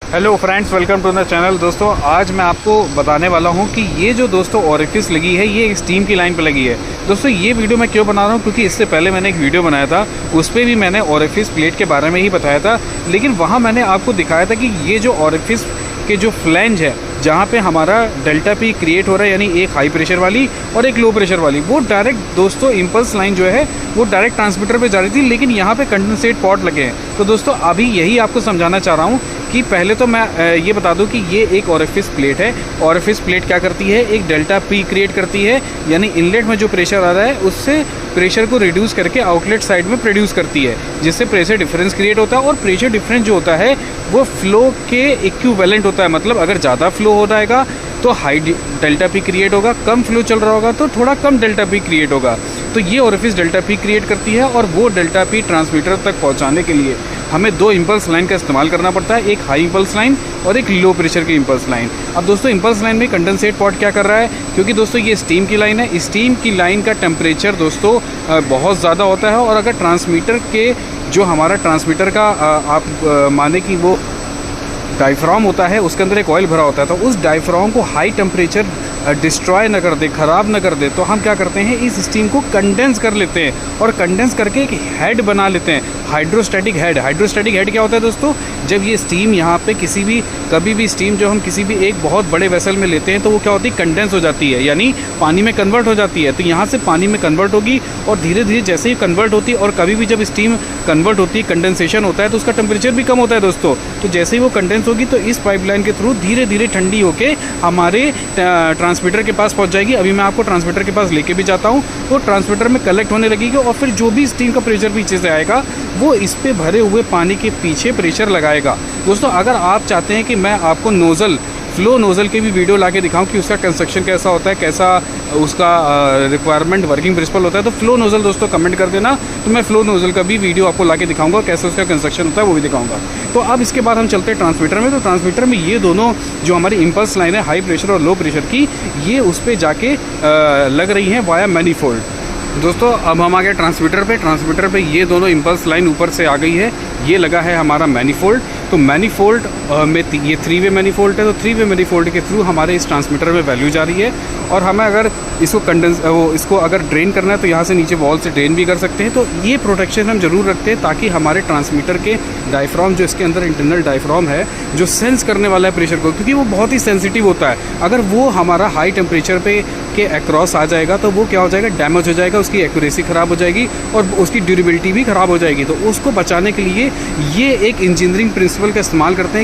Hello friends, welcome to the channel. दोस्तों आज मैं आपको बताने वाला हूं कि ये जो दोस्तों ओरिफिस लगी है ये स्टीम की लाइन पे लगी है। दोस्तों ये वीडियो मैं क्यों बना रहा हूं, क्योंकि इससे पहले मैंने एक वीडियो बनाया था, उस पर भी मैंने ओरिफिस प्लेट के बारे में ही बताया था। लेकिन वहाँ मैंने आपको दिखाया था कि ये जो ओरिफिस के जो फ्लैंज है जहाँ पे हमारा डेल्टा पी क्रिएट हो रहा है, यानी एक हाई प्रेशर वाली और एक लो प्रेशर वाली, वो डायरेक्ट दोस्तों इम्पल्स लाइन जो है वो डायरेक्ट ट्रांसमीटर पे जा रही थी, लेकिन यहाँ पे कंडेंसेट पॉट लगे हैं। तो दोस्तों अभी यही आपको समझाना चाह रहा हूँ कि पहले तो मैं ये बता दूं कि ये एक ओरिफिस प्लेट है। ओरिफिस प्लेट क्या करती है, एक डेल्टा पी क्रिएट करती है, यानी इनलेट में जो प्रेशर आ रहा है उससे प्रेशर को रिड्यूस करके आउटलेट साइड में प्रोड्यूस करती है, जिससे प्रेशर डिफरेंस क्रिएट होता है। और प्रेशर डिफरेंस जो होता है वो फ्लो के इक्विवेलेंट होता है, मतलब अगर ज़्यादा फ्लो हो जाएगा तो हाई डेल्टा पी क्रिएट होगा, कम फ्लो चल रहा होगा तो थोड़ा कम डेल्टा पी क्रिएट होगा। तो ये ओरिफिस डेल्टा पी क्रिएट करती है, और वो डेल्टा पी ट्रांसमीटर तक पहुंचाने के लिए हमें दो इम्पल्स लाइन का इस्तेमाल करना पड़ता है, एक हाई इम्पल्स लाइन और एक लो प्रेशर की इम्पल्स लाइन। अब दोस्तों इम्पल्स लाइन में कंडेंसेट पॉट क्या कर रहा है, क्योंकि दोस्तों ये स्टीम की लाइन है, स्टीम की लाइन का टेम्परेचर दोस्तों बहुत ज़्यादा होता है। और अगर ट्रांसमीटर के जो हमारा ट्रांसमीटर का आप माने कि वो डायफ्राम होता है, उसके अंदर एक ऑयल भरा होता है, तो उस डायफ्राम को हाई टेम्परेचर डिस्ट्रॉय न कर दे, ख़राब न कर दे, तो हम क्या करते हैं, इस स्टीम को कंडेंस कर लेते हैं और कंडेंस करके एक हेड बना लेते हैं, हाइड्रोस्टैटिक हेड। हाइड्रोस्टैटिक हेड क्या होता है दोस्तों, जब ये स्टीम यहाँ पे कभी भी स्टीम जो हम किसी भी एक बहुत बड़े वेसल में लेते हैं तो वो क्या होती है, कंडेंस हो जाती है, यानी पानी में कन्वर्ट हो जाती है। तो यहाँ से पानी में कन्वर्ट होगी और धीरे धीरे जैसे ही कन्वर्ट होती है, और कभी भी जब स्टीम कन्वर्ट होती है, कंडेंसेशन होता है, तो उसका टेम्परेचर भी कम होता है दोस्तों। तो जैसे ही वो कंडेंस होगी तो इस पाइपलाइन के थ्रू धीरे धीरे ठंडी होकर हमारे ट्रांसमीटर के पास पहुंच जाएगी। अभी मैं आपको ट्रांसमीटर के पास लेके भी जाता हूं, तो ट्रांसमीटर में कलेक्ट होने लगेगी, और फिर जो भी स्टीम का प्रेशर पीछे से आएगा वो इस पे भरे हुए पानी के पीछे प्रेशर लगाएगा। दोस्तों अगर आप चाहते हैं कि मैं आपको फ्लो नोज़ल के भी वीडियो लाके दिखाऊं कि उसका कंस्ट्रक्शन कैसा होता है, कैसा उसका रिक्वायरमेंट वर्किंग प्रिंसिपल होता है, तो फ्लो नोज़ल दोस्तों कमेंट कर देना, तो मैं फ्लो नोज़ल का भी वीडियो आपको लाके दिखाऊंगा, कैसे उसका कंस्ट्रक्शन होता है वो भी दिखाऊंगा। तो अब इसके बाद हम चलते हैं ट्रांसमीटर में। तो ट्रांसमीटर में ये दोनों जो हमारी इम्पल्स लाइन है हाई प्रेशर और लो प्रेशर की, ये उस पर जाके लग रही हैं वाया मैनीफोल्ड। दोस्तों अब हम आ गए ट्रांसमीटर पे ये दोनों इम्पल्स लाइन ऊपर से आ गई है, ये लगा है हमारा मैनीफोल्ड। तो मैनीफोल्ड में ये 3 वे मैनीफोल्ड है, तो 3 वे मैनीफोल्ड के थ्रू हमारे इस ट्रांसमीटर में वैल्यू जा रही है। और हमें अगर इसको अगर ड्रेन करना है तो यहाँ से नीचे वॉल से ड्रेन भी कर सकते हैं। तो ये प्रोटेक्शन हम जरूर रखते हैं, ताकि हमारे ट्रांसमीटर के डायफ्राम जो इसके अंदर इंटरनल डायफ्राम है जो सेंस करने वाला है प्रेशर को, क्योंकि वो बहुत ही सेंसिटिव होता है, अगर वो हमारा हाई टेम्परेचर पे के अक्रॉस आ जाएगा तो वो क्या हो जाएगा, डैमेज हो जाएगा, उसकी एक्यूरेसी ख़राब हो जाएगी और उसकी ड्यूरेबिलिटी भी ख़राब हो जाएगी। तो उसको बचाने के लिए ये एक इंजीनियरिंग प्रिंसिपल का इस्तेमाल करते हैं।